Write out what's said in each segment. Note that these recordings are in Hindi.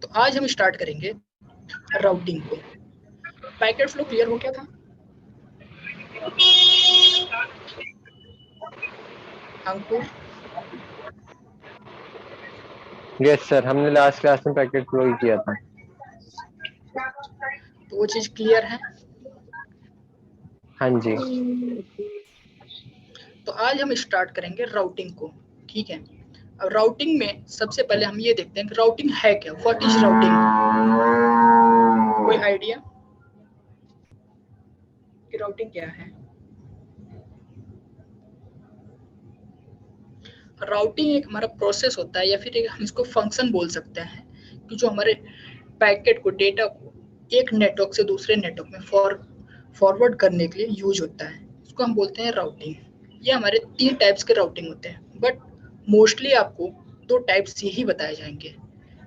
तो आज हम स्टार्ट करेंगे राउटिंग को। पैकेट फ्लो क्लियर हो गया था? अंकुर? यस सर, हमने लास्ट क्लास में पैकेट फ्लो ही किया था। तो वो चीज क्लियर है? हाँ जी। तो आज हम स्टार्ट करेंगे राउटिंग को। ठीक है, अब राउटिंग में सबसे पहले हम ये देखते हैं कि राउटिंग है क्या, व्हाट इज राउटिंग। कोई आइडिया कि राउटिंग क्या है? राउटिंग एक हमारा प्रोसेस होता है, या फिर एक हम इसको फंक्शन बोल सकते हैं, कि जो हमारे पैकेट को, डेटा को एक नेटवर्क से दूसरे नेटवर्क में फॉरवर्ड करने के लिए यूज होता है, इसको हम बोलते हैं राउटिंग। ये हमारे 3 टाइप्स के राउटिंग होते हैं, बट मोस्टली आपको 2 टाइप्स यही बताए जाएंगे,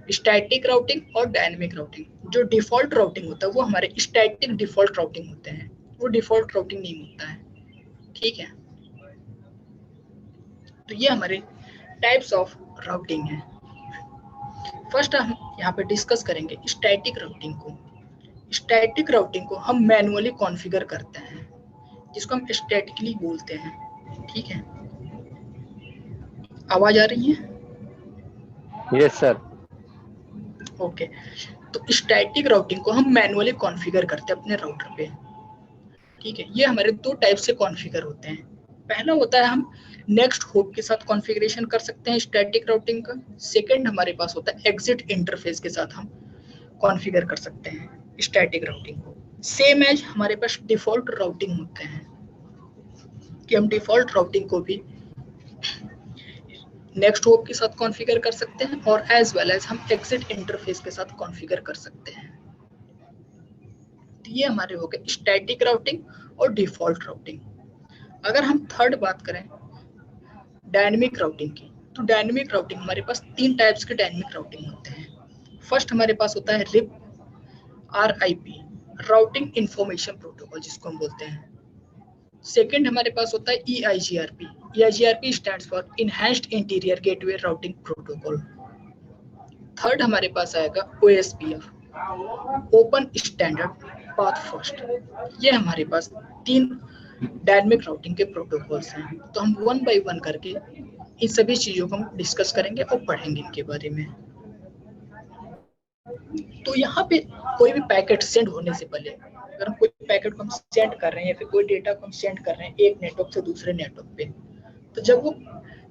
स्टैटिक राउटिंग और डायनेमिक राउटिंग। जो डिफॉल्ट राउटिंग होता है वो हमारे स्टैटिक डिफॉल्ट राउटिंग होते हैं, वो डिफॉल्ट राउटिंग नहीं होता है। ठीक है, तो ये हमारे टाइप्स ऑफ राउटिंग है। फर्स्ट हम यहाँ पे डिस्कस करेंगे स्टैटिक राउटिंग को। स्टैटिक राउटिंग को हम मैनुअली कॉन्फ़िगर करते हैं, जिसको हम स्टैटिकली बोलते हैं। ठीक है, आवाज आ रही है? Yes sir. ओके, तो स्टैटिक राउटिंग को हम मैनुअली कॉन्फ़िगर करते हैं अपने राउटर पे। ठीक है, ये हमारे 2 टाइप से कॉन्फ़िगर होते हैं। पहला होता है हम नेक्स्ट होप के साथ कॉन्फ़िगरेशन कर सकते हैं स्टैटिक राउटिंग का। सेकंड हमारे पास होता है एग्जिट इंटरफेस के साथ हम कॉन्फ़िगर कर सकते हैं स्टैटिक राउटिंग को। सेम एज हमारे पास डिफ़ॉल्ट राउटिंग होते हैं, कि हम डिफ़ॉल्ट राउटिंग को भी नेक्स्ट होप के साथ कॉन्फ़िगर कर सकते हैं, और एज वेल एज हम एग्जिट इंटरफेस के साथ कॉन्फ़िगर कर सकते हैं। तो ये हमारे हो गए स्टैटिक राउटिंग और डिफ़ॉल्ट राउटिंग। अगर हम थर्ड बात करें डायनेमिक राउटिंग की, तो डायनेमिक राउटिंग हमारे पास 3 टाइप्स के डायनेमिक राउटिंग होते हैं। फर्स्ट हमारे पास होता है RIP, RIP, routing information protocol जिसको हम बोलते हैं। सेकंड हमारे पास होता है EIGRP। EIGRP stands for enhanced interior gateway routing protocol. Third हमारे पास आएगा OSPF, open standard path first. ये हमारे पास 3 डायनेमिक राउटिंग के प्रोटोकॉल्स हैं। तो हम वन बाय वन करके इन सभी चीज़ों को हम डिस्कस करेंगे और पढ़ेंगे इनके बारे में। तो यहाँ पे कोई भी पैकेट सेंड होने से पहले, अगर हम कोई पैकेट को हम सेंड कर रहे हैं या फिर कोई डेटा को हम सेंड कर रहे हैं एक नेटवर्क से दूसरे नेटवर्क पे, तो जब वो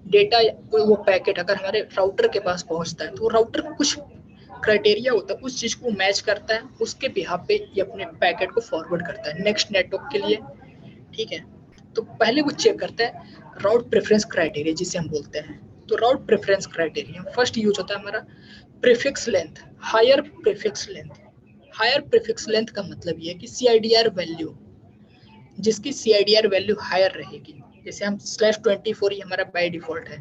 डेटा वो पैकेट अगर हमारे राउटर के पास पहुंचता है, तो राउटर कुछ क्राइटेरिया होता है, उस चीज को मैच करता है, उसके बिहाफ पे ये अपने पैकेट को फॉरवर्ड करता है नेक्स्ट नेटवर्क के लिए। ठीक है, तो पहले वो चेक करता है राउट प्रेफरेंस क्राइटेरिया जिसे हम बोलते हैं। तो route preference criteria first use होता है हमारा prefix length, higher prefix length. Higher prefix length का मतलब ये है कि CIDR वैल्यू, जिसकी CIDR वैल्यू हायर रहेगी। जैसे हम /24 ये हमारा बाय डिफॉल्ट है,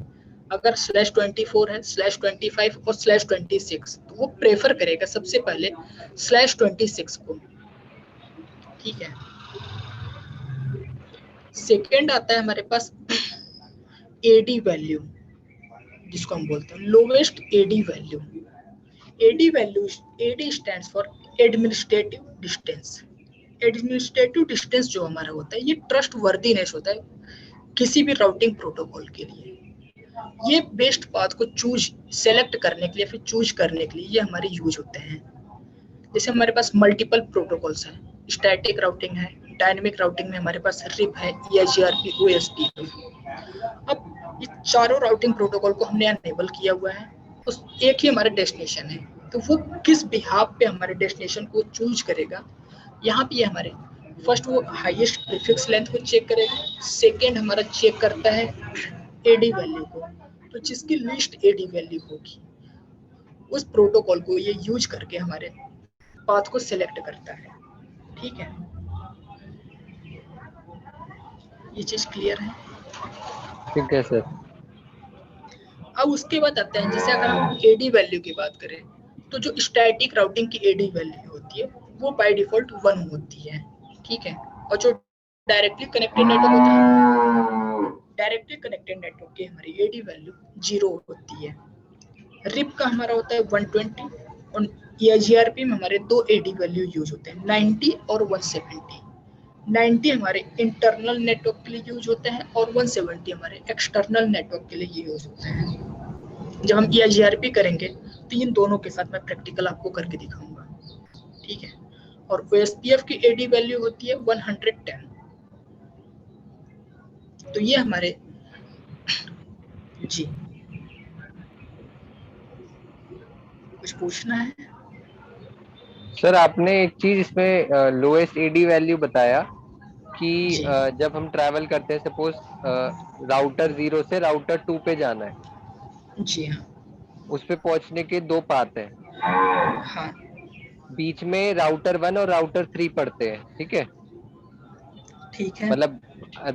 अगर /24 है, /25 और /26, तो वो प्रेफर करेगा सबसे पहले /26 को। ठीक है, सेकेंड आता है हमारे पास AD वैल्यू, जिसको हम बोलते हैं lowest AD value. AD value, AD stands for administrative distance. Administrative distance जो हमारा होता है, ये ट्रस्ट वर्दीनेस होता है किसी भी राउटिंग प्रोटोकॉल के लिए। ये बेस्ट पाथ को सेलेक्ट करने के लिए, फिर चूज करने के लिए ये हमारे यूज होते हैं। जैसे हमारे पास मल्टीपल प्रोटोकॉल्स हैं, स्टैटिक राउटिंग है, डायनेमिक राउटिंग में हमारे पास रिप है, EIGRP, OSPF। अब ये चारों राउटिंग प्रोटोकॉल को हमने अनेबल किया हुआ है, उस एक ही हमारा डेस्टिनेशन है, तो वो किस बिहाफ पे हमारे डेस्टिनेशन को चूज करेगा। यहाँ पे ये हमारे फर्स्ट वो हाईएस्ट प्रीफिक्स लेंथ को चेक करेगा, सेकेंड हमारा चेक करता है AD वैल्यू को, तो जिसकी लिस्ट AD वैल्यू होगी उस प्रोटोकॉल को ये यूज करके हमारे पाथ को सिलेक्ट करता है। ठीक है, ये चीज क्लियर है? ठीक है सर। अब उसके बाद आते हैं, जैसे अगर हम AD वैल्यू की बात करें, तो जो स्टैटिक राउटिंग की AD वैल्यू होती है वो बाय डिफॉल्ट 1 होती है। ठीक है, और जो डायरेक्टली कनेक्टेड नेटवर्क होता है, डायरेक्टली कनेक्टेड नेटवर्क की हमारी AD वैल्यू 0 होती है। रिप का हमारा होता है 120, और EIGRP में हमारे दो AD वैल्यू यूज होते हैं, 90 और 170। 90 हमारे इंटरनल नेटवर्क के लिए यूज होते हैं और 170 हमारे एक्सटर्नल नेटवर्क के लिए यूज होते हैं। जब हम EIGRP करेंगे तो इन दोनों के साथ मैं प्रैक्टिकल आपको करके दिखाऊंगा, ठीक है। और OSPF की AD वैल्यू होती है 110। तो ये हमारे जी कुछ पूछना है? सर आपने एक चीज इसमें लोएस्ट एडी वैल्यू बताया कि जी जब हम ट्रैवल करते हैं, सपोज राउटर 0 से राउटर 2 पे जाना है, जी हाँ उस पे पहुंचने के दो पाथ हैं, हाँ बीच में राउटर 1 और राउटर 3 पड़ते हैं, ठीक है। ठीक है मतलब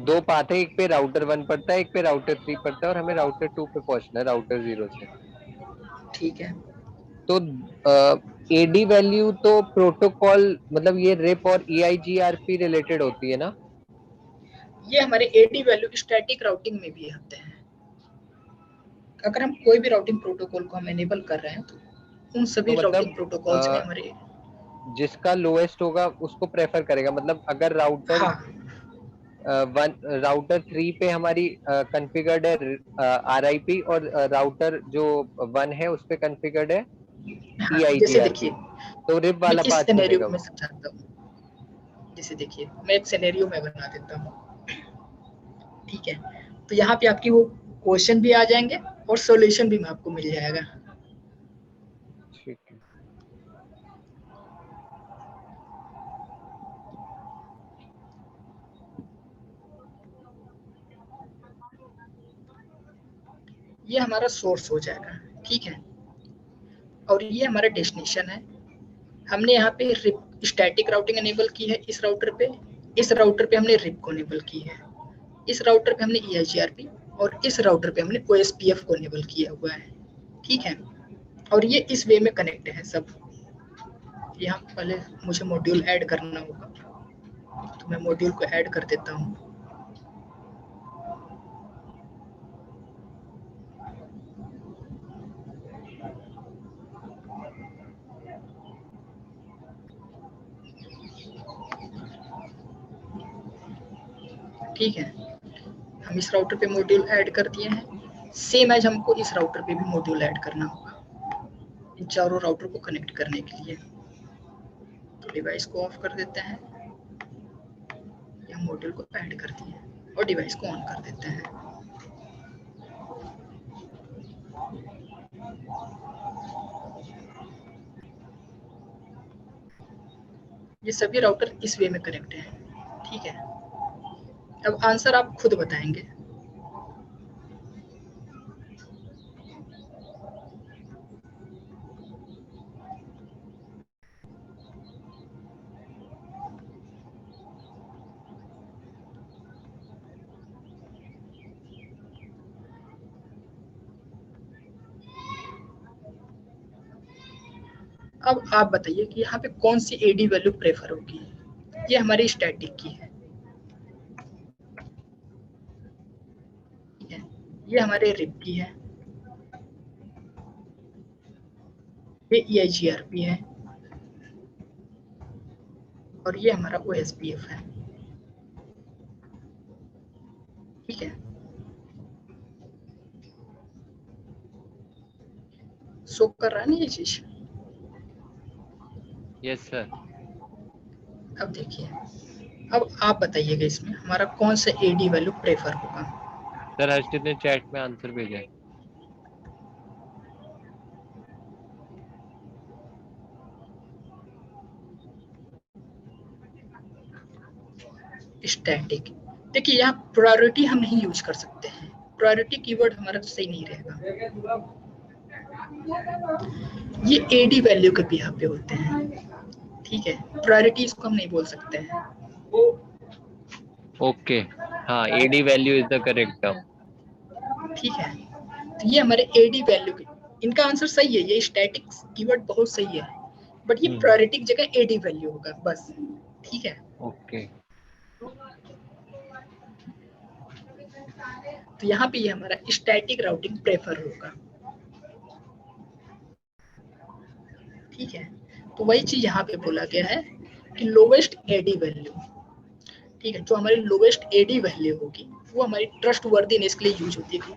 दो पाथ है, एक पे राउटर 1 पड़ता है, एक पे राउटर 3 पड़ता है, और हमें राउटर 2 पे पहुंचना है राउटर 0 से। ठीक है। तो एडी वैल्यू तो प्रोटोकॉल, मतलब ये रिप और EIGRP रिलेटेड होती है ना? ये हमारे AD वैल्यू स्टैटिक राउटिंग में भी आते हैं। अगर हम कोई भी राउटिंग प्रोटोकॉल को हम एनेबल कर रहे हैं तो उन तो सभी राउटिंग मतलब प्रोटोकॉल्स में हमारे जिसका लोएस्ट होगा उसको प्रेफर करेगा। मतलब अगर राउटर हाँ वन राउटर 3 पे हमारी कॉन्फ़िगर्ड है RIP, और राउटर जो 1 है उस पे कॉन्फ़िगर्ड है हाँ जैसे देखिए, EIGRP, तो रिप मैं वाला इस पाथ सिनेरियो चुनेगा में वो। समझाता हूँ। जैसे देखिए, मैं एक सिनेरियो में बना देता हूँ, ठीक है। तो यहाँ पे आपकी वो क्वेश्चन भी आ जाएंगे और सॉल्यूशन भी आपको मिल जाएगा। ठीक है। ये हमारा सोर्स हो जाएगा, ठीक है। और ये हमारा डेस्टिनेशन है। हमने यहाँ पे रिप स्टैटिक राउटिंग एनेबल की है इस राउटर पे, इस राउटर पे हमने रिप को एनेबल की है, इस राउटर पे हमने EIGRP, और इस राउटर पे हमने OSPF को एनेबल किया हुआ है, ठीक है। और ये इस वे में कनेक्ट है सब। यहाँ पहले मुझे मॉड्यूल ऐड करना होगा, तो मैं मॉड्यूल को ऐड कर देता हूँ। ठीक है, हम इस राउटर पे मॉड्यूल ऐड कर दिए हैं। सेम एज हमको इस राउटर पे भी मॉड्यूल ऐड करना होगा इन चारों राउटर को कनेक्ट करने के लिए। तो डिवाइस को ऑफ कर देते हैं, या मॉड्यूल को ऐड कर दिए और डिवाइस को ऑन कर देते हैं। ये सभी राउटर इस वे में कनेक्ट है, ठीक है। अब आंसर आप खुद बताएंगे। अब आप बताइए कि यहाँ पे कौन सी AD वैल्यू प्रेफर होगी। ये हमारी स्टैटिक की है, ठीक है। ये हमारे रिप की है, ये EIGRP है, और ये हमारा OSPF है, ठीक है। शो कर रहा है ना ये चीज? Yes sir. अब देखिए, अब आप बताइएगा इसमें हमारा कौन सा AD वैल्यू प्रेफर होगा। सर हर्षित ने चैट में आंसर भेजा है। स्टैटिक, देखिए यहाँ प्रायोरिटी हम नहीं यूज कर सकते हैं, प्रायोरिटी कीवर्ड हमारा सही नहीं रहेगा। ये AD वैल्यू के भी यहाँ पे होते हैं, ठीक है। प्रायोरिटी इसको हम नहीं बोल सकते हैं। ओके, हाँ, AD value is the correct term. ठीक है, तो ये हमारे AD वैल्यू के, इनका आंसर सही है, ये स्टैटिक कीवर्ड बहुत सही है, बट ये प्रायोरिटी की जगह AD वैल्यू होगा बस, ठीक है। ओके। तो यहाँ पे ये हमारा स्टैटिक राउटिंग प्रेफर होगा, ठीक है, तो वही चीज यहाँ पे बोला गया है कि लोवेस्ट एडी वैल्यू, ठीक है, जो हमारी लोवेस्ट एडी वैल्यू होगी वो हमारी ट्रस्ट वर्दीनेस के लिए यूज होती है।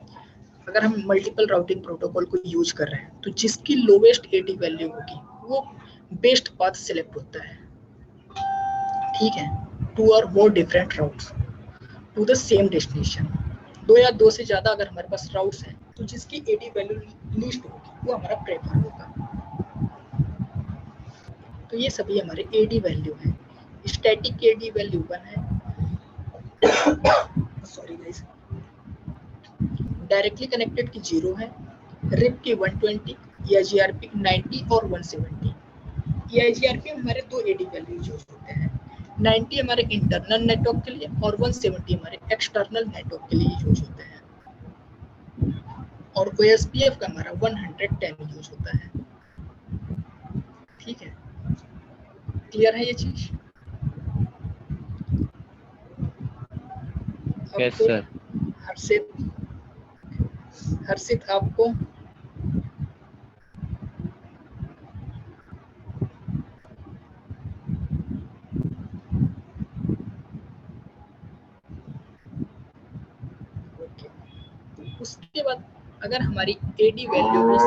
अगर हम मल्टीपल राउटिंग प्रोटोकॉल को यूज कर रहे हैं तो जिसकी लोवेस्ट एडी वैल्यू होगी वो बेस्ट पाथ सिलेक्ट होता है, ठीक है, टू और more different routes to the same destination. दो या दो से ज्यादा अगर हमारे पास राउट्स हैं तो जिसकी एडी वैल्यू लीस्ट होगी वो हमारा प्रेफर होगा। तो ये सभी हमारे एडी वैल्यू हैं। स्टैटिक एडी वैल्यू 1 है, सॉरी गाइस, डायरेक्टली कनेक्टेड की 0 है, रिप की 120, EIGRP 90 और 170। EIGRP में हमारे दो एडी वैल्यूज यूज होते हैं, 90 हमारे इंटरनल नेटवर्क के लिए और 170 हमारे एक्सटर्नल नेटवर्क के लिए यूज होते हैं, और OSPF का हमारा 110 यूज होता है। ठीक है, क्लियर है ये चीज? Yes sir. हर्षित आपको उसके बाद अगर हमारी एडी वैल्यू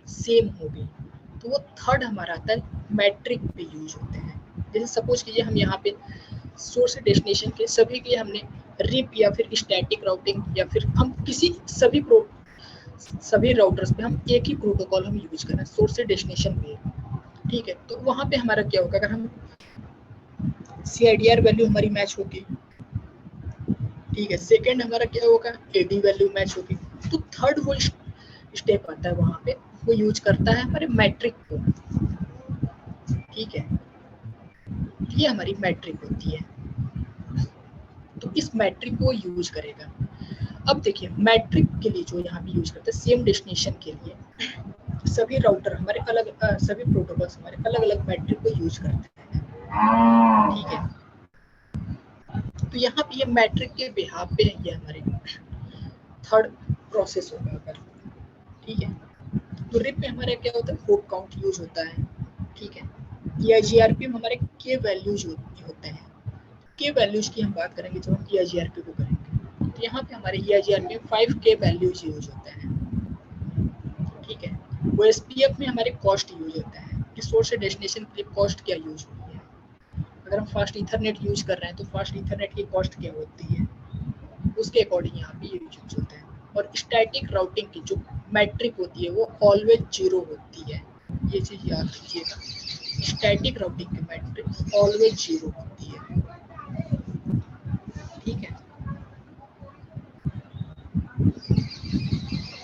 सेम होगी तो वो थर्ड हमारा आता है मैट्रिक पे यूज होते हैं। जैसे सपोज कीजिए हम यहाँ पे सोर्स डेस्टिनेशन के सभी के हमने रिप या फिर स्टैटिक राउटिंग या फिर हम किसी सभी राउटर्स पे हम एक ही प्रोटोकॉल हम यूज कर रहे हैं सोर्स से डेस्टिनेशन पे, ठीक है, तो वहाँ पे हमारा क्या होगा, अगर हम CIDR वैल्यू हमारी मैच होगी, ठीक है, सेकंड हमारा क्या होगा, एडी वैल्यू मैच होगी, तो थर्ड वो स्टेप आता है वहाँ पे, वो यूज करता है हमारे मैट्रिक को, ठीक है, ये हमारी मैट्रिक होती है, तो इस मैट्रिक को यूज करेगा। अब देखिए मैट्रिक के लिए जो यहाँ पे यूज करते हैं सेम डेस्टिनेशन के लिए सभी राउटर हमारे अलग सभी प्रोटोकॉल्स हमारे अलग अलग मैट्रिक को यूज करते हैं, ठीक है, तो यहाँ पे ये मैट्रिक के बिहाफ पे ये हमारे थर्ड प्रोसेस होगा अगर, ठीक है, तो रिप में हमारे क्या होता है, होप काउंट यूज होता है, ठीक है, EIGRP में हमारे के वैल्यूज होते हैं, के वैल्यूज की हम बात करेंगे जब हम EIGRP को करेंगे, तो यहाँ पे हमारे EIGRP में 5K वैल्यूज यूज होते हैं, ठीक है, OSPF में हमारे कॉस्ट यूज होता है कि सोर्स से डेस्टिनेशन के लिए कॉस्ट क्या यूज होती है। अगर हम फास्ट ईथरनेट यूज कर रहे हैं तो फास्ट ईथरनेट की कॉस्ट क्या होती है, उसके अकॉर्डिंग यहाँ पे यूज होता है। और स्टैटिक राउटिंग की जो मैट्रिक होती है वो ऑलवेज 0 होती है, ये चीज याद रखिएगा, स्टैटिक राउटिंग की मैट्रिक ऑलवेज 0 होती है, ठीक है।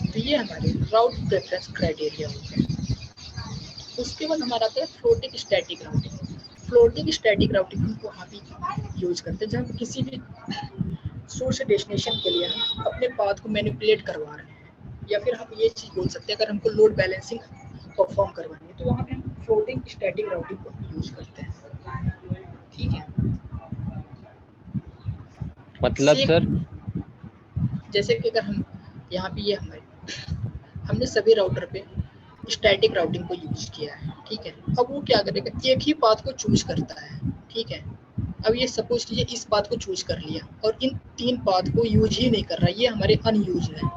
तो ये हमारे राउट प्रेफरेंस क्राइटेरिया होते हैं। उसके बाद हमारा आता है floating static routing. Floating static routing हम वहाँ भी यूज करते हैं जब किसी भी सोर्स डेस्टिनेशन के लिए हम अपने पाथ को मैनिपुलेट करवा रहे हैं, या फिर हम ये चीज बोल सकते हैं अगर हमको लोड बैलेंसिंग परफॉर्म करवानी है तो वहाँ पे हम फ्लोटिंग स्टैटिक राउटिंग को यूज करते हैं, ठीक है। मतलब सर जैसे कि अगर हम यहाँ पे ये हमने सभी राउटर पे स्टैटिक राउटिंग को यूज किया है, ठीक है, अब वो क्या करेगा, एक ही पाथ को चूज करता है, ठीक है। अब ये सपोज कीजिए इस पाथ को चूज कर लिया और इन 3 पाथ को यूज ही नहीं कर रहा, ये हमारे अनयूज है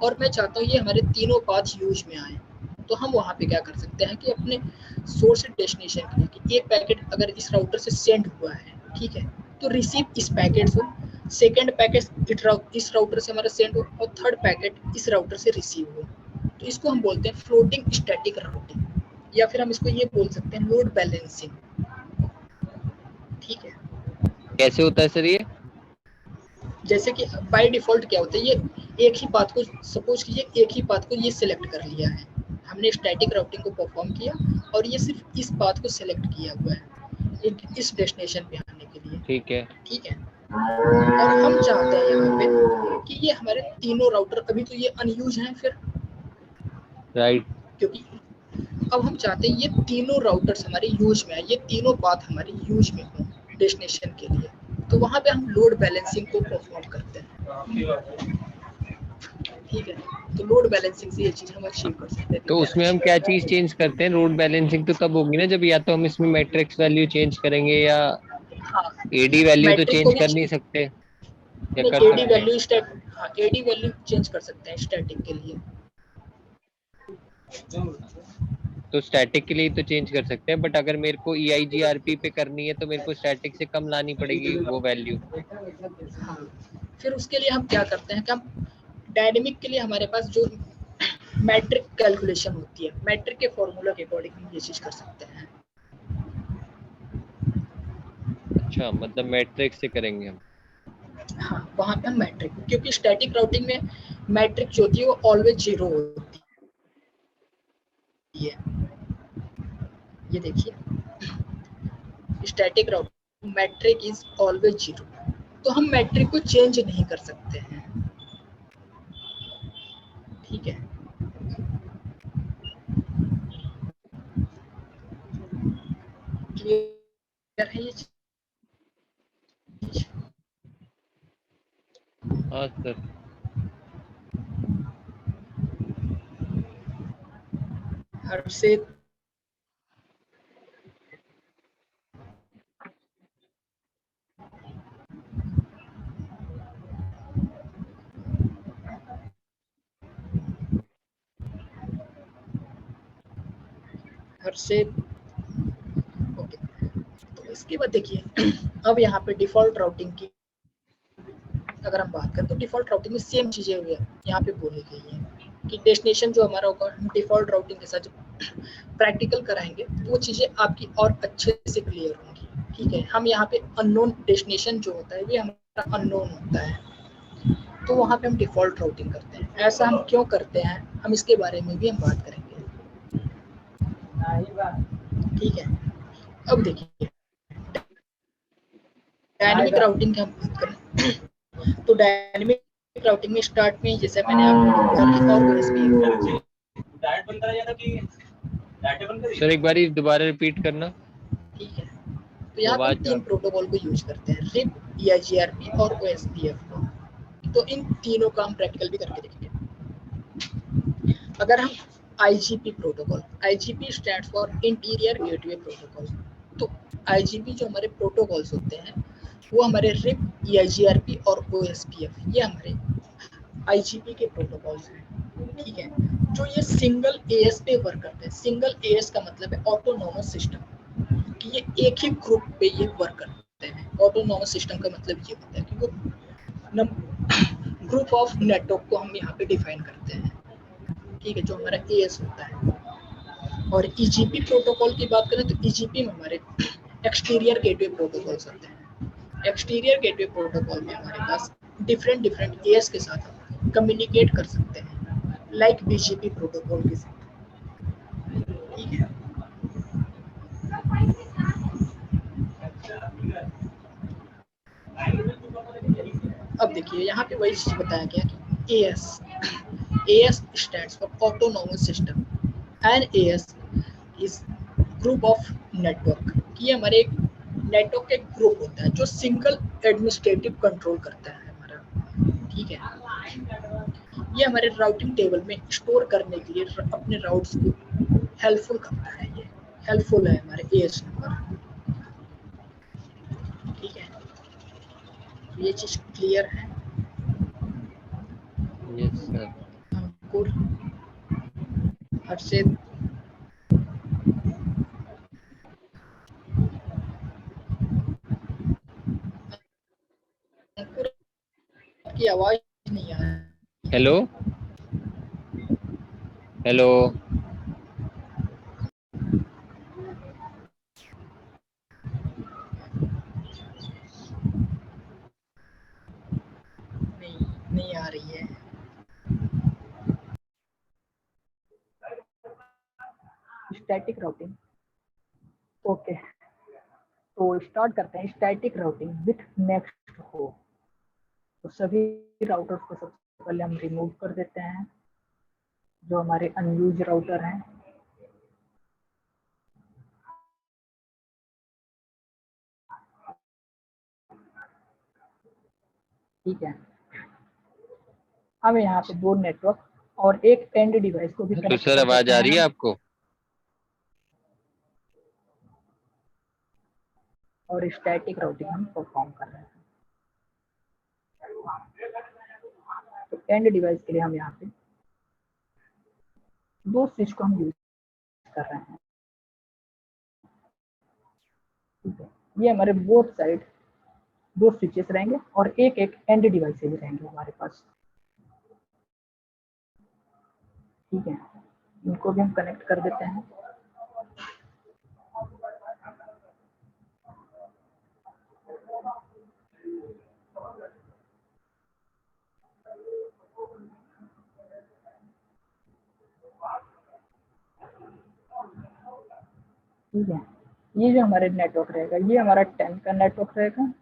और मैं चाहता हूँ ये हमारे तीनों पाथ यूज में आए, तो हम वहाँ पे क्या कर सकते हैं कि अपने सोर्स डेस्टिनेशन के लिए कि एक पैकेट अगर इस राउटर से सेंड हुआ है, ठीक है, तो रिसीव इस पैकेट से, सेकेंड पैकेट इस राउटर से हमारा सेंड हो और थर्ड पैकेट इस राउटर से रिसीव हो, तो इसको हम बोलते हैं फ्लोटिंग स्टैटिक राउटिंग, या फिर हम इसको ये बोल सकते हैं लोड बैलेंसिंग, ठीक है। कैसे होता है सर ये? जैसे कि बाय डिफॉल्ट क्या होता है, ये एक ही पाथ को सपोज कीजिए एक ही पाथ को ये सिलेक्ट कर लिया है, हमने स्टैटिक राउटिंग को परफॉर्म किया और ये सिर्फ इस पाथ को सिलेक्ट किया हुआ है इस डेस्टिनेशन पे आने के लिए, ठीक है, ठीक है, और हम चाहते हैं यहाँ पे कि ये हमारे तीनों राउटर, अभी तो ये अनयूज हैं फिर, राइट, क्योंकि अब हम चाहते हैं ये तीनों राउटर्स हमारे यूज में आए, ये तीनों पाथ हमारे यूज में हो डेस्टिनेशन के लिए, तो वहाँ पे हम लोड बैलेंसिंग को परफॉर्म करते हैं, ठीक है, तो लोड बैलेंसिंग से ये चीज हम अचीव कर सकते हैं। तो उसमें हम क्या चीज चेंज करते हैं? रोड बैलेंसिंग तो तब होगी ना जब या तो हम इसमें मैट्रिक्स वैल्यू चेंज करेंगे, या हाँ, एडी वैल्यू तो मैट्रिक को चेंज भी कर नहीं सकते, या नहीं, कर एडी सकते हैं? वैल्यू स्टैट, हाँ एडी वैल्यू चेंज कर सकते हैं स्टैटिक के लिए। तो स्टैटिक के लिए तो चेंज कर सकते हैं, बट अगर मेरे को EIGRP पे करनी है तो मेरे को स्टैटिक से कम लानी पड़ेगी वो वैल्यू। हाँ, फिर उसके लिए हम क्या करते हैं कि हम डायनेमिक के लिए हमारे पास जो मैट्रिक कैलकुलेशन होती है, मैट्रिक के फॉर्मूला के अकॉर्डिंग हम ये चीज कर सकते हैं। अच्छा, मतलब मैट्रिक्स से करेंगे हम। हाँ, वहां पे हम मैट्रिक, क्योंकि स्टैटिक राउटिंग में मैट्रिक जो होती है वो ऑलवेज जीरो होती है। ये देखिए, static routing metric is always zero, तो हम मैट्रिक को चेंज नहीं कर सकते हैं। ठीक है, क्लियर है ये चीज? हाँ सर। हर्षित, हर्षित, ओके। तो इसके बाद देखिए, अब यहाँ पे डिफॉल्ट राउटिंग की अगर हम बात करें तो डिफॉल्ट राउटिंग में सेम चीजें हुई है यहाँ पे बोली गई है कि डेस्टिनेशन जो हमारा होगा, हम डिफॉल्ट राउटिंग के साथ प्रैक्टिकल कराएंगे तो वो चीजें आपकी और अच्छे से क्लियर होंगी। ठीक है, हम यहाँ पे अननोन डेस्टिनेशन जो होता है, ये हमारा अननोन होता है, तो वहाँ पे हम डिफॉल्ट राउटिंग करते हैं। ऐसा हम क्यों करते हैं, हम इसके बारे में भी हम बात करेंगे। ठीक है, अब देखिए डायनेमिक राउटिंग की हम बात करें तो डायनेमिक राउटिंग में स्टार्ट में जैसे मैंने आपको और OSPF, सर एक बार दोबारा रिपीट करना, ठीक है, तो वो यहाँ पे हम आवाज तीन प्रोटोकॉल को यूज करते हैं, रिप, EIGRP और OSPF को। तो इन तीनों का हम प्रैक्टिकल भी करके देखेंगे। अगर हम IGP protocol, IGP stands for interior gateway protocol, तो IGP जो हमारे प्रोटोकॉल्स होते हैं वो हमारे रिप, EIGRP और OSPF, ये हमारे IGP के प्रोटोकॉल्स हैं। ठीक है, जो ये सिंगल AS पे वर्क करते हैं। सिंगल AS का मतलब है ऑटोनोमस सिस्टम, कि ये एक ही ग्रुप पे ये वर्क करते हैं। ऑटोनोमस सिस्टम का मतलब ये होता है कि वो ग्रुप ऑफ नेटवर्क को हम यहाँ पे डिफाइन करते हैं। ठीक है, जो हमारा AS होता है। और EGP प्रोटोकॉल की बात करें तो EGP में हमारे एक्सटीरियर गेटवे प्रोटोकॉल्स होते हैं। एक्सटीरियर गेटवे प्रोटोकॉल में हमारे पास डिफरेंट डिफरेंट AS के साथ कम्युनिकेट कर सकते हैं, लाइक BGP प्रोटोकॉल के साथ। ठीक है, अब देखिए यहाँ पे वही चीज बताया गया कि AS stands for autonomous system and AS is group of network, कि ये हमारे एक नेटवर्क का एक ग्रुप होता है जो सिंगल एडमिनिस्ट्रेटिव कंट्रोल करता है हमारा। ठीक है, ये हमारे राउटिंग टेबल में स्टोर करने के लिए अपने राउट्स को हेल्पफुल करता है। ये हेल्पफुल है हमारे AS नंबर। ठीक है, ये चीज क्लियर है? Yes sir. अंकुर, हर्षित, अंकुर की आवाज नहीं आ रही है। Hello, hello. नहीं, नहीं आ रही है। स्टैटिक राउटिंग, ओके, तो स्टार्ट करते हैं स्टैटिक राउटिंग विथ नेक्स्ट हो। तो सभी राउटर्स को सबसे पहले हम रिमूव कर देते हैं, जो हमारे अनयूज राउटर हैं। ठीक है, अब यहाँ पे दो नेटवर्क और एक एंड डिवाइस को भी तो कनेक्ट सर कर आवाज देते आ हैं रही है हम, आपको? और स्टैटिक राउटिंग हम परफॉर्म कर रहे हैं। तो एंड डिवाइस के लिए हम यहाँ पे दो स्विच को हम यूज कर रहे हैं, ठीक है। ये हमारे बोथ साइड दो स्विचेस रहेंगे और एक एक एंड डिवाइस भी रहेंगे हमारे पास, ठीक है। इनको भी हम कनेक्ट कर देते हैं। ठीक है, ये जो हमारे नेटवर्क रहेगा ये हमारा 10 का नेटवर्क रहेगा,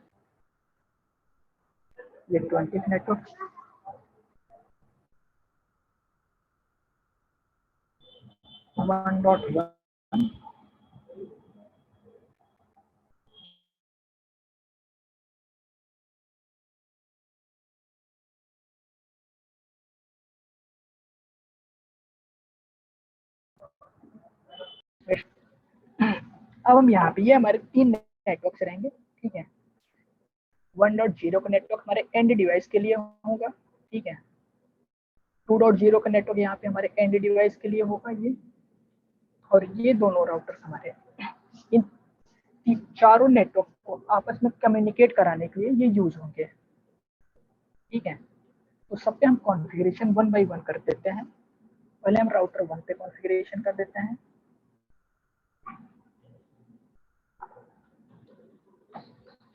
ये 20 का नेटवर्क, 1.1 अब हम यहाँ पे ये हमारे तीन नेटवर्क रहेंगे, ठीक है। 1.0 का नेटवर्क हमारे एंड डिवाइस के लिए होगा, ठीक है। 2.0 का नेटवर्क यहाँ पे हमारे एंड डिवाइस के लिए होगा ये, और ये दोनों राउटर्स हमारे इन चारों नेटवर्क को आपस में कम्युनिकेट कराने के लिए ये यूज होंगे, ठीक है। तो सब पे हम कॉन्फ़िगरेशन 1 बाय 1 कर देते हैं। पहले हम राउटर 1 पे कॉन्फ़िगरेशन कर देते हैं।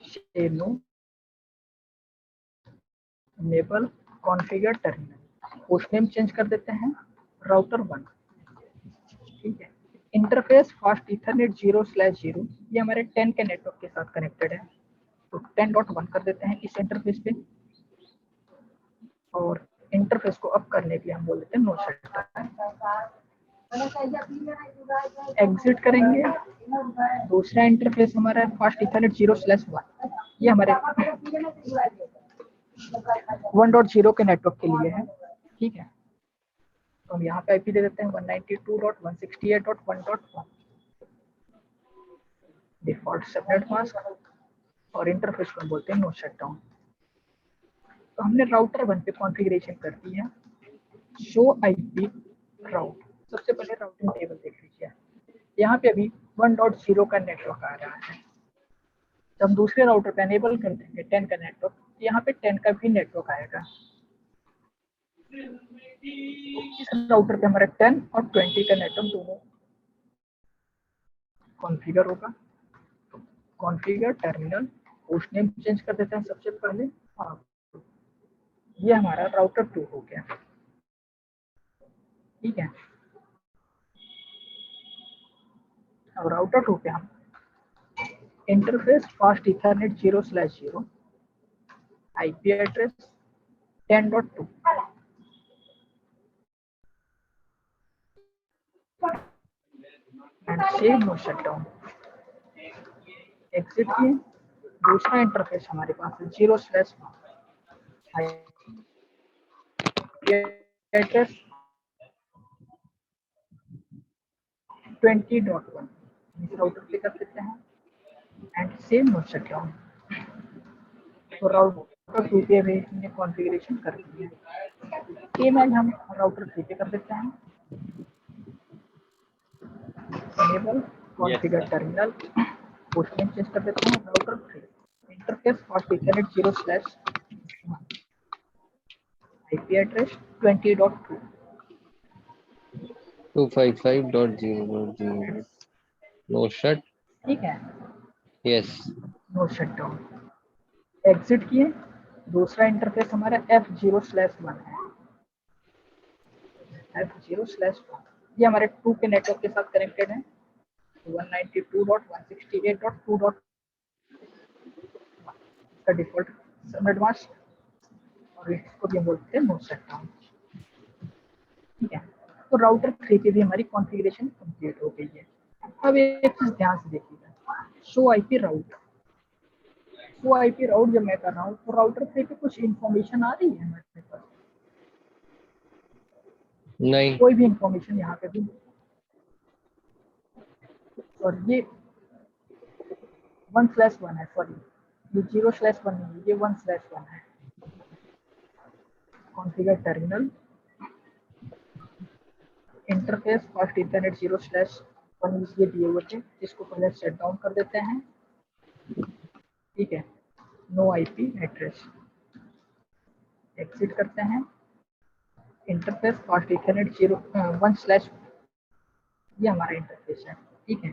शेनो enable configure terminal, host name change कर देते हैं राउटर 1, ठीक है। इंटरफेस फास्ट इथरनेट 0/0, ये हमारे 10 के नेटवर्क के साथ कनेक्टेड है, तो 10.1 कर देते हैं इस इंटरफेस पे, और इंटरफेस को अप करने के लिए हम बोल देते हैं नो शटडाउन। एग्जिट करेंगे, दूसरा इंटरफेस हमारा है फास्ट इथरनेट 0/1, ये हमारे 1.0 के नेटवर्क के लिए है, ठीक है। तो हम यहाँ पे आईपी दे देते हैं 192.168.1.1, डिफॉल्ट सबनेट मास्क, और इंटरफेस को बोलते हैं नो शटडाउन। तो हमने राउटर 1 पे कॉन्फ़िगरेशन कर दी है। शो आईपी राउट, सबसे पहले राउटिंग टेबल देख लीजिए, यहाँ पे अभी 1.0 का नेटवर्क आ रहा है। जब हम दूसरे राउटर पे एनेबल कर देंगे 10 का नेटवर्क, तो यहाँ पे 10 का भी नेटवर्क आएगा। इस राउटर पे हमारा 10 और 20 का नेटवर्क दोनों कॉन्फ़िगर होगा। Configure terminal, host name change कर देते हैं सबसे पहले। हाँ, ये हमारा राउटर 2 हो गया, ठीक है। अब राउटर 2 पे हम interface fast ethernet 0/0, IP address 10.2, and save no shutdown. Exit किए, दूसरा इंटरफेस हमारे पास है 0/1, एड्रेस 20.1, इस राउटर पे कर देते हैं एंड सेव नो शटडाउन। तो राउटर 2 पे भी हमने कॉन्फ़िगरेशन कर दी है। सेम एज हम राउटर 3 पे कर देते हैं, enable configure terminal, host name change कर देते हैं router 3, interface fast ethernet 0/1, IP address 20.2, 255.0.0, no shut, ठीक है, यस। No shutdown. एग्जिट किए, दूसरा इंटरफेस हमारा F0/1 है, F0/1, ये हमारे 2 के नेटवर्क के साथ कनेक्टेड है, 192.168.2. का डिफॉल्ट सबनेट मास्क, और इसको भी हम बोलते हैं नो शटडाउन, ठीक है। तो राउटर 3 की भी हमारी कॉन्फ़िगरेशन कंप्लीट हो गई है। अब एक चीज ध्यान से देखिएगा, show IP route, show IP route जब मैं कर रहा हूँ तो राउटर 3 पे कुछ इन्फॉर्मेशन आ रही है हमारे पास, नहीं। कोई भी इंफॉर्मेशन यहाँ पे भी, और ये 1/1 है, सॉरी ये 0/1 नहीं है, ये 1/1 है। Configure terminal interface fast internet 0/1 ये दिए हुए थे, इसको पहले शट डाउन कर देते हैं। ठीक है, नो आईपी एड्रेस, एग्जिट करते हैं। इंटरफेस फास्ट इंटरनेट 1/, ये हमारा इंटरफेस है। ठीक है,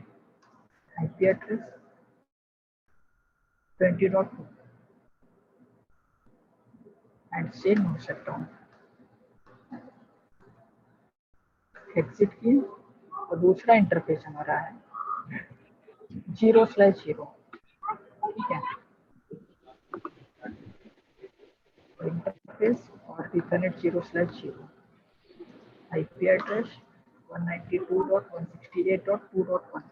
आईपी एड्रेस 20.2 एंड से नो शट डाउन, एग्जिट किए। और दूसरा इंटरफेस हमारा है 0/0। ठीक है, इंटरफेस और ethernet 0/0, IP address 192.168.2.1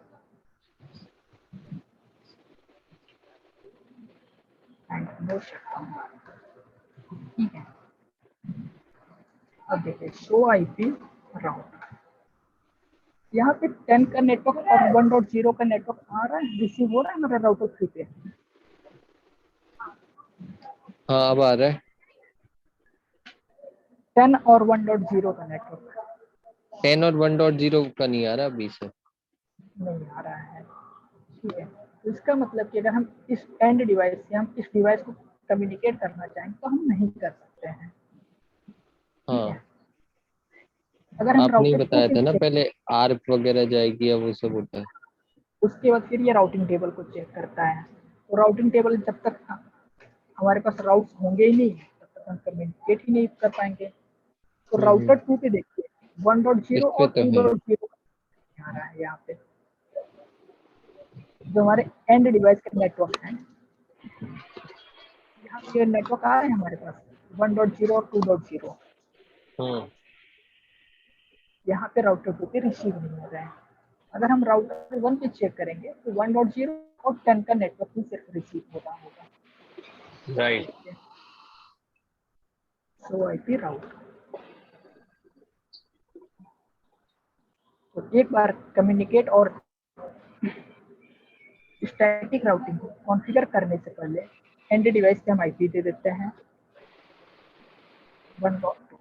and no shutdown. ठीक है, अब देखिए शो आईपी राउट, यहाँ पे 10 का नेटवर्क और 1.0 का नेटवर्क आ रहा है, रिसीव हो रहा है हमारा राउटर 3 पे। हाँ अब आ रहा है। 10 और 1.0 का नेटवर्क 10 और 1.0 का नहीं आ रहा अभी से। नहीं आ रहा है। ठीक है, तो इसका मतलब कि अगर हम इस एंड डिवाइस से हम इस डिवाइस को कम्युनिकेट करना चाहें तो हम नहीं कर सकते हैं। ठीक हाँ है, अगर हम आपने ही राउटर 2 बताया के था ना लिए, पहले, आर्प वगैरह जाएगी या वो सब होता है। उसके बाद फिर ये राउटिंग टेबल को चेक करता है। तो राउटिंग टेबल जब तक हमारे पास राउट्स होंगे ही नहीं तब तक हम कम्युनिकेट ही नहीं कर पाएंगे। तो हम्म। राउटर 2 पे देखिए 1.0 इस पे और तो है। 2.0 आ रहा है। यहाँ पे जो हमारे एंड डिवाइस का नेटवर्क है, यहाँ पे नेटवर्क आ रहे हैं हमारे पास 1.0 और 2.0। हम्म। यहाँ पे राउटर 2 पे रिसीव नहीं हो रहे हैं। अगर हम राउटर 1 पे चेक करेंगे तो 1.0 और 10 का नेटवर्क ही सिर्फ रिसीव हो रहा होगा। राइट। सो आईपी राउट, तो एक बार कम्युनिकेट और स्टैटिक राउटिंग को कॉन्फ़िगर करने से पहले एंड डिवाइस पे हम आईपी दे देते हैं 1.2,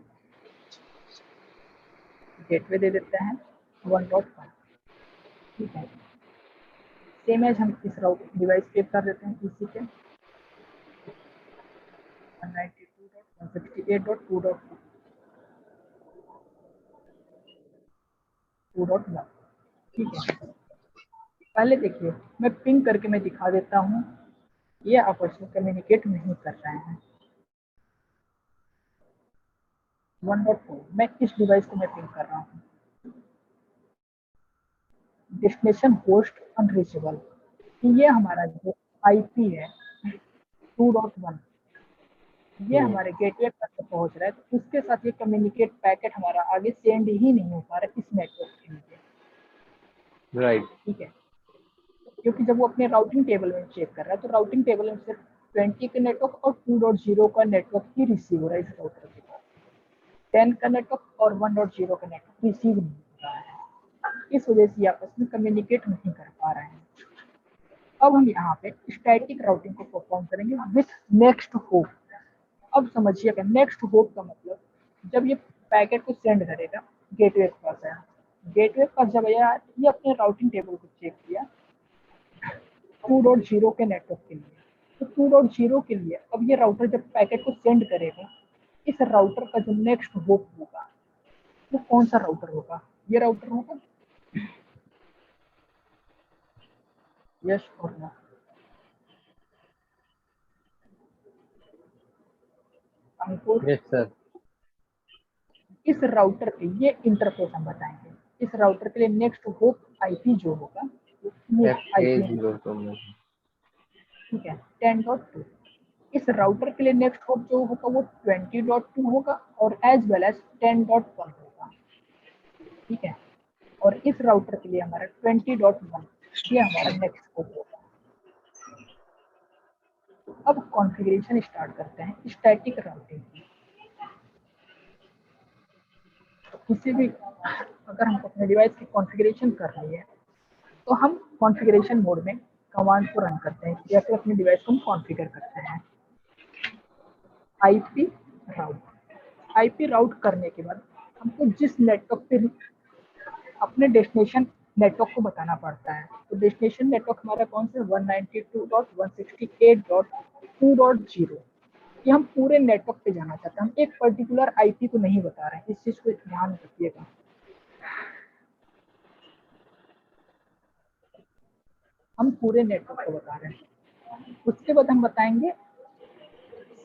गेटवे दे देते हैं 1.1। ठीक है, सेम एज हम इस राउट डिवाइस पे कर देते हैं पीसी के 192.168.2.2.1। ठीक है, पहले देखिए मैं पिंग करके मैं दिखा देता हूँ, ये आपस में कम्युनिकेट नहीं कर रहे हैं। 1.4 मैं इस डिवाइस को मैं पिंग कर रहा हूँ, डेस्टिनेशन होस्ट अनरीचेबल। ये हमारा जो आईपी है 2.1, ये हम्म। हमारे गेटवे पर पहुंच रहा है, तो उसके साथ ये कम्युनिकेट पैकेट हमारा आगे सेंड ही नहीं हो पा रहा है इस नेटवर्क के लिए। राइट। ठीक है, क्योंकि जब वो अपने राउटिंग टेबल में चेक कर रहा है तो राउटिंग टेबल में सिर्फ 20 का नेटवर्क और 2.0 का नेटवर्क ही रिसीव हो रहा है इस राउटर के पास। 10 का नेटवर्क और 1.0 का नेटवर्क रिसीव नहीं हो रहा है। इस वजह से आपस में कम्युनिकेट नहीं कर पा रहे हैं। अब हम यहाँ पे स्टैटिक राउटिंग को परफॉर्म करेंगे विथ नेक्स्ट होप। अब समझिएगा नेक्स्ट होप का मतलब, जब ये पैकेट को सेंड करेगा गेटवे के पास आया, गेटवे के पास जब आया ये अपने राउटिंग टेबल को चेक किया 2.0 के नेटवर्क के लिए, तो 2.0 के लिए अब ये राउटर जब पैकेट को सेंड करेगा, इस राउटर का जो नेक्स्ट होप होगा वो कौन सा राउटर होगा? ये राउटर होगा। यस और नो? अंकुर, यस सर। इस राउटर के ये इंटरफेस हम बताएंगे, इस राउटर के लिए नेक्स्ट होप आईपी जो होगा वो आईपी, FA02। ठीक है 10.2। इस राउटर के लिए नेक्स्ट होप जो होगा वो 20.2 होगा और एज वेल एज 10.1 होगा। ठीक है, और इस राउटर के लिए हमारा 20.1 ये हमारा नेक्स्ट होप होगा। अब कॉन्फ़िगरेशन स्टार्ट करते हैं स्टैटिक राउटिंग की। तो किसी भी अगर हमको अपने डिवाइस की कॉन्फ़िगरेशन करनी है तो हम कॉन्फ़िगरेशन मोड में कमांड को रन करते हैं या फिर अपने डिवाइस को हम कॉन्फ़िगर करते हैं। आईपी राउट, आईपी राउट करने के बाद हमको जिस नेटवर्क पे अपने डेस्टिनेशन नेटवर्क को बताना पड़ता है। तो डेस्टिनेशन नेटवर्क हमारा कौन सा 192.168.2.0, ये हम पूरे नेटवर्क पे जाना चाहते हैं, हम एक पर्टिकुलर आईपी को नहीं बता रहे हैं, इस चीज को ध्यान रखिएगा। हम पूरे नेटवर्क को बता रहे हैं। उसके बाद हम बताएंगे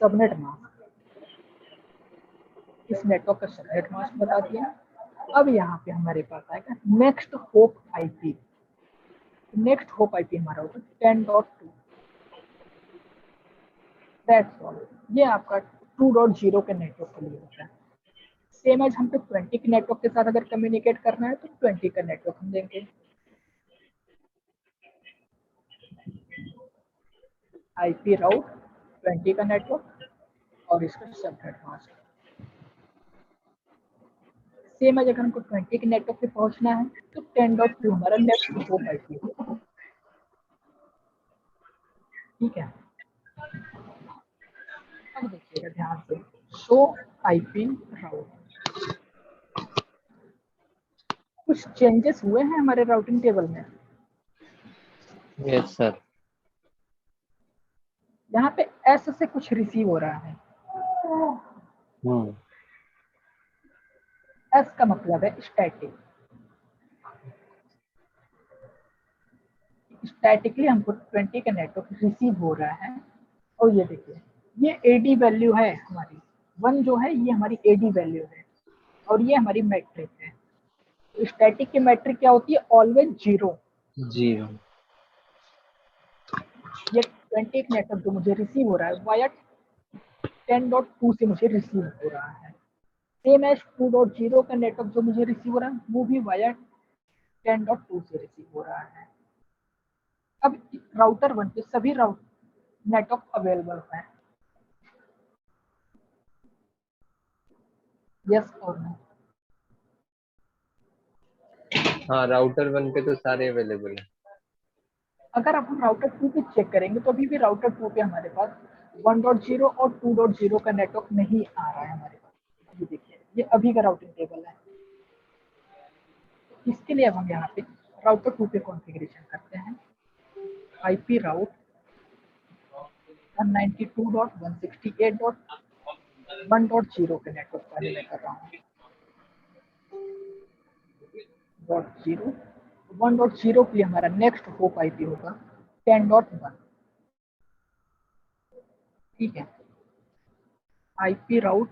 सबनेट मास्क, इस नेटवर्क का सबनेट मास्क बता दिया। अब यहाँ पे हमारे पास आएगा next hop IP. Next hop IP हमारा होगा 10.2। That's all. ये आपका 2.0 के नेटवर्क के लिए होता है। सेम एज हमको 20 के नेटवर्क के साथ अगर कम्युनिकेट करना है तो 20 का नेटवर्क हम देंगे। आईपी राउट 20 का नेटवर्क और इसका सबनेट मास्क। सेम एज अगर हमको 20 के नेटवर्क पे पहुंचना है तो 10.2 हमारा नेक्स्ट होप आईपी होगा। ठीक है, अब देखिएगा ध्यान से, शो आईपी राउट। कुछ चेंजेस हुए हैं हमारे राउटिंग टेबल में। Yes sir. यहाँ पे एस से कुछ रिसीव हो रहा है। एस का मतलब है स्टैटिक। स्टैटिकली हमको 20 का नेटवर्क रिसीव हो रहा है। और ये देखिए, ये एडी वैल्यू है हमारी, 1 जो है ये हमारी एडी वैल्यू है और ये हमारी मैट्रिक है। तो स्टैटिक की मैट्रिक क्या होती है? ऑलवेज 0। ये 20 नेटवर्क जो मुझे रिसीव हो रहा है वाया 10.2 से मुझे रिसीव हो रहा है। सेम एज 2.0 का नेटवर्क जो मुझे रिसीव हो रहा है वो भी वाया 10.2 से रिसीव हो रहा है। अब राउटर 1 पे सभी नेटवर्क अवेलेबल है। यस और नो? हाँ, राउटर 1 पे तो सारे अवेलेबल है। अगर आप हम राउटर 2 पे चेक करेंगे तो अभी भी राउटर 2 पे हमारे पास 1.0 और 2.0 का नेटवर्क नहीं आ रहा है हमारे पास। ये देखिए, ये अभी का राउटिंग टेबल है। इसके लिए अब हम यहाँ पे राउटर 2 पे कॉन्फ़िगरेशन करते हैं। आईपी राउट 192.168.1.0 के नेटवर्क पहले मैं कर रहा हूँ। 0 1.0 के लिए हमारा नेक्स्ट होप आईपी होगा 10.1। ठीक है, आईपी राउट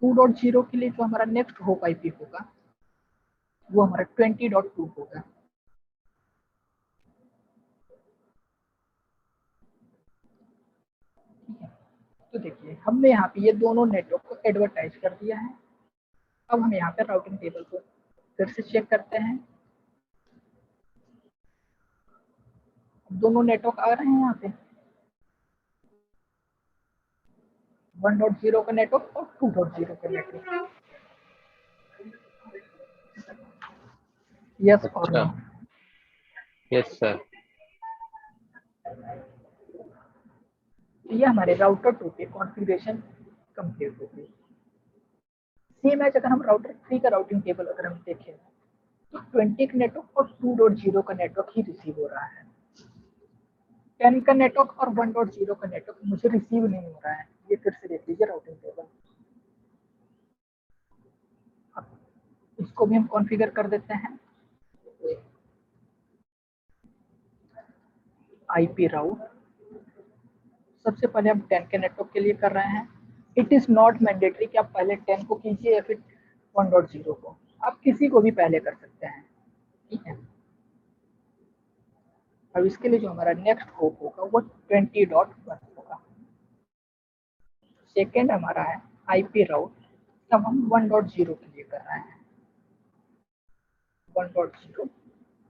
2.0 के लिए जो हमारा नेक्स्ट होप आईपी होगा वो हमारा 20.2 होगा। ठीक है, तो देखिए हमने यहाँ पे ये दोनों नेटवर्क को एडवर्टाइज कर दिया है। अब हम यहाँ पे राउटिंग टेबल को फिर से चेक करते हैं। दोनों नेटवर्क आ रहे हैं यहाँ पे, 1.0 का नेटवर्क और 2.0 का नेटवर्क। यस और नो? Yes sir. ये हमारे राउटर 2 के कॉन्फ़िगरेशन कंप्लीट हो गई। सेम एज अगर हम राउटर 3 का राउटिंग टेबल अगर हम देखें तो 20 का नेटवर्क और 2.0 का नेटवर्क ही रिसीव हो रहा है। 10 का नेटवर्क और 1.0 का नेटवर्क मुझे रिसीव नहीं हो रहा है। ये फिर से देख लीजिए राउटिंग टेबल। इसको भी हम कॉन्फ़िगर कर देते हैं। आईपी राउट सबसे पहले हम 10 के नेटवर्क के लिए कर रहे हैं। इट इज नॉट मैंडेटरी कि आप पहले 10 को कीजिए या फिर 1.0 को, आप किसी को भी पहले कर सकते हैं। ठीक है, अब इसके लिए जो हमारा नेक्स्ट होप होगा वो 20.1 होगा। सेकेंड हमारा है आईपी राउट, तब हम 1.0 के लिए कर रहे हैं। 1.0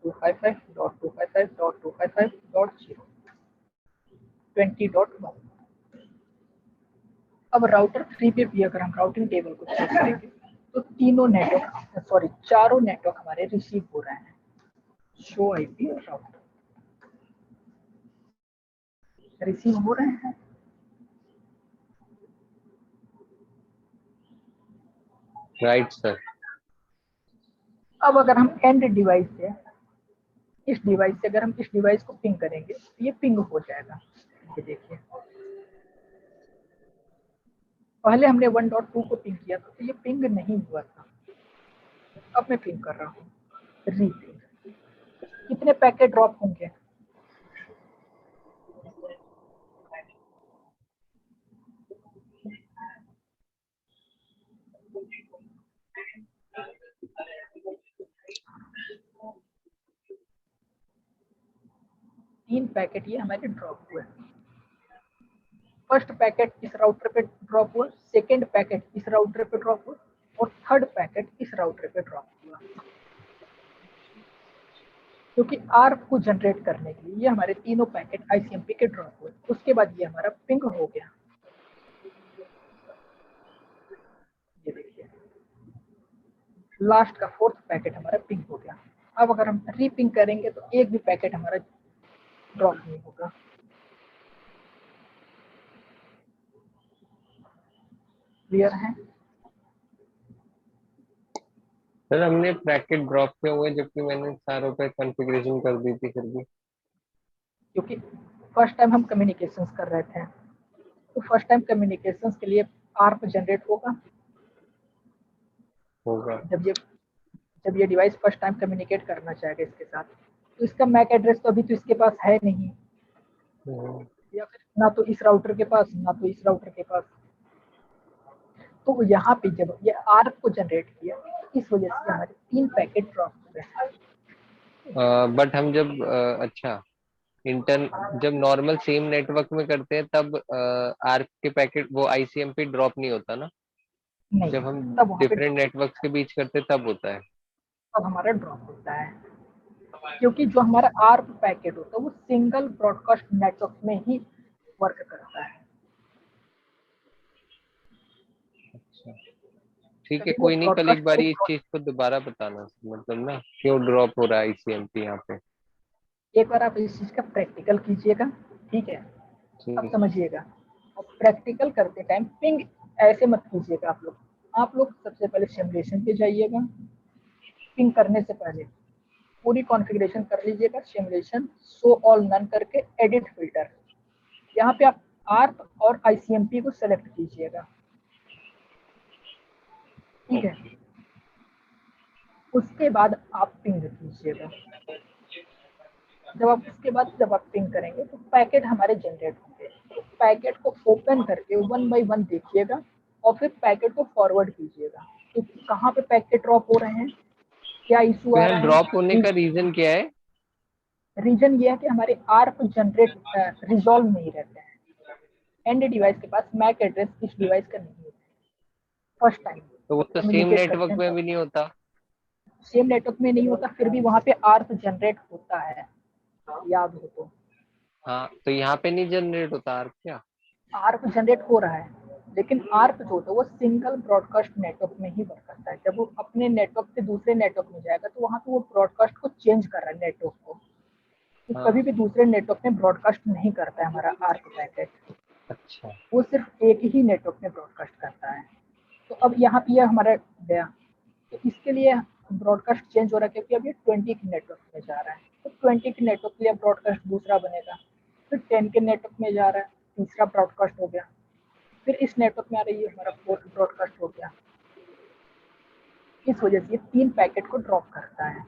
255.255.255.0 20.1। अब राउटर 3 पे भी अगर हम राउटिंग टेबल को चेक करेंगे तो चारों नेटवर्क हमारे रिसीव हो रहे हैं। शो आईपी राउटर रिसीव हो रहे हैं। Right sir. अब अगर हम एंड डिवाइस से अगर हम इस डिवाइस को पिंग करेंगे तो ये पिंग हो जाएगा। ये देखिए, पहले हमने 1.2 को पिंग किया तो ये पिंग नहीं हुआ था। अब मैं पिंग कर रहा हूँ, रीपिंग। कितने पैकेट ड्रॉप होंगे? तीन पैकेट ये हमारे ड्रॉप हुए। फर्स्ट पैकेट इस राउटर पे ड्रॉप हुआ, सेकेंड पैकेट इस राउटर पे ड्रॉप हुआ और थर्ड पैकेट इस राउटर पे ड्रॉप हुआ। क्योंकि आर्क को जनरेट करने के लिए ये हमारे तीनों पैकेट आईसीएमपी के ड्रॉप हुए। उसके बाद ये हमारा पिंग हो गया। ये देखिए, लास्ट का फोर्थ पैकेट हमारा पिंग हो गया। अब अगर हम रीपिंग करेंगे तो एक भी पैकेट हमारा ड्रॉप नहीं होगा। क्लियर है? सर हमने पैकेट ड्रॉप किए हुए जबकि मैंने चारों पे कॉन्फ़िगरेशन कर दी थी फिर भी। क्योंकि फर्स्ट टाइम हम कम्युनिकेशंस कर रहे थे, तो फर्स्ट टाइम कम्युनिकेशंस के लिए आर्प जनरेट होगा। होगा। जब ये डिवाइस फर्स्ट टाइम कम्युनिकेट करना चाहेगा इसके साथ, तो इसका मैक एड्रेस तो अभी तो इसके पास है नहीं, या फिर ना तो इस राउटर के पास ना तो इस राउटर के पास। तो यहाँ पे जब ये आर्क को जनरेट किया, इस वजह से हमारे 3 पैकेट ड्रॉप हो गए। बट हम जब अच्छा जब नॉर्मल सेम नेटवर्क में करते हैं तब आर्क के पैकेट वो आईसीएमपी ड्रॉप नहीं होता ना। नहीं, जब हम तब वहाँ पे डिफरेंट नेटवर्क्स के बीच करते हैं तब होता है। तब हमारा ड्रॉप होता है। क्योंकि जो हमारा आर्क पैकेट होता है वो सिंगल ब्रॉडकास्ट नेटवर्क में ही वर्क करता है। अच्छा ठीक है, तभी वो कोई नहीं, कल ब्रॉडकास्ट एक बारी इस चीज को दोबारा बताना, मतलब ना क्यों ड्रॉप हो रहा है आईसीएमपी यहाँ पे। एक बार आप इस चीज का प्रैक्टिकल कीजिएगा, ठीक है? अब ठीक। समझिएगा, और प्रैक्टिकल करते टाइम पिंग ऐसे मत कीजिएगा आप लोग सबसे पहले सिमुलेशन पे जाइएगा। पिंग करने से पहले पूरी कॉन्फ़िगरेशन कर लीजिएगा। सिमुलेशन शो ऑल नन करके एडिट फिल्टर, यहाँ पे आप आर्प और आईसीएमपी को सेलेक्ट कीजिएगा, ठीक है? उसके बाद आप पिंग कीजिएगा। जब आप पिंग करेंगे तो पैकेट हमारे जनरेट होंगे। तो पैकेट को ओपन करके 1 बाय 1 देखिएगा और फिर पैकेट को फॉरवर्ड कीजिएगा। तो कहाँ पे पैकेट ड्रॉप हो रहे हैं, क्या इशू तो आ यहाँ रहा है? ड्रॉप होने का रीजन क्या है? रीजन ये है कि हमारे आर्प जनरेट रिजॉल्व नहीं रहते हैं। एंड डिवाइस के पास मैक एड्रेस इस डिवाइस का नहीं होता फर्स्ट टाइम तो वो तो सेम कम्युनिकेट करते नेटवर्क हैं में तब। भी नहीं होता। सेम नेटवर्क में नहीं होता, फिर भी वहाँ पे आर्प जनरेट होता है, याद हो तो। हाँ तो यहाँ पे नहीं जनरेट होता आर्क क्या? आर्प जनरेट हो रहा है, लेकिन आर्प जो होता है वो सिंगल ब्रॉडकास्ट नेटवर्क में ही वर्क करता है। जब वो अपने नेटवर्क से दूसरे नेटवर्क में जाएगा तो वहाँ पे वो ब्रॉडकास्ट को चेंज कर रहा है नेटवर्क को। तो हाँ। कभी भी दूसरे नेटवर्क में ब्रॉडकास्ट नहीं करता है हमारा आर्प पैकेट। अच्छा। वो सिर्फ एक ही नेटवर्क में ब्रॉडकास्ट करता है। तो अब यहाँ पे यह हमारा गया, तो इसके लिए ब्रॉडकास्ट चेंज हो रहा है क्योंकि अब ये 20 के नेटवर्क में जा रहा है। तो 20 के नेटवर्क के लिए ब्रॉडकास्ट दूसरा बनेगा, फिर 10 के नेटवर्क में जा रहा है, तीसरा ब्रॉडकास्ट हो गया, फिर इस नेटवर्क में आ रही है हमारा फोर्थ ब्रॉडकास्ट हो गया। इस वजह से 3 पैकेट को ड्रॉप करता है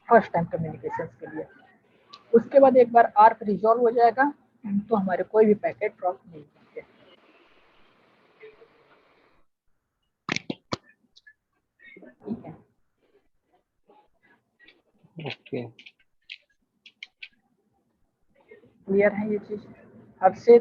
फर्स्ट टाइम कम्युनिकेशन के लिए। उसके बाद एक बार आर्क रिजॉल्व हो जाएगा तो हमारे कोई भी पैकेट ड्रॉप नहीं होंगे, ठीक है? ओके। क्लियर है ये चीज? हद से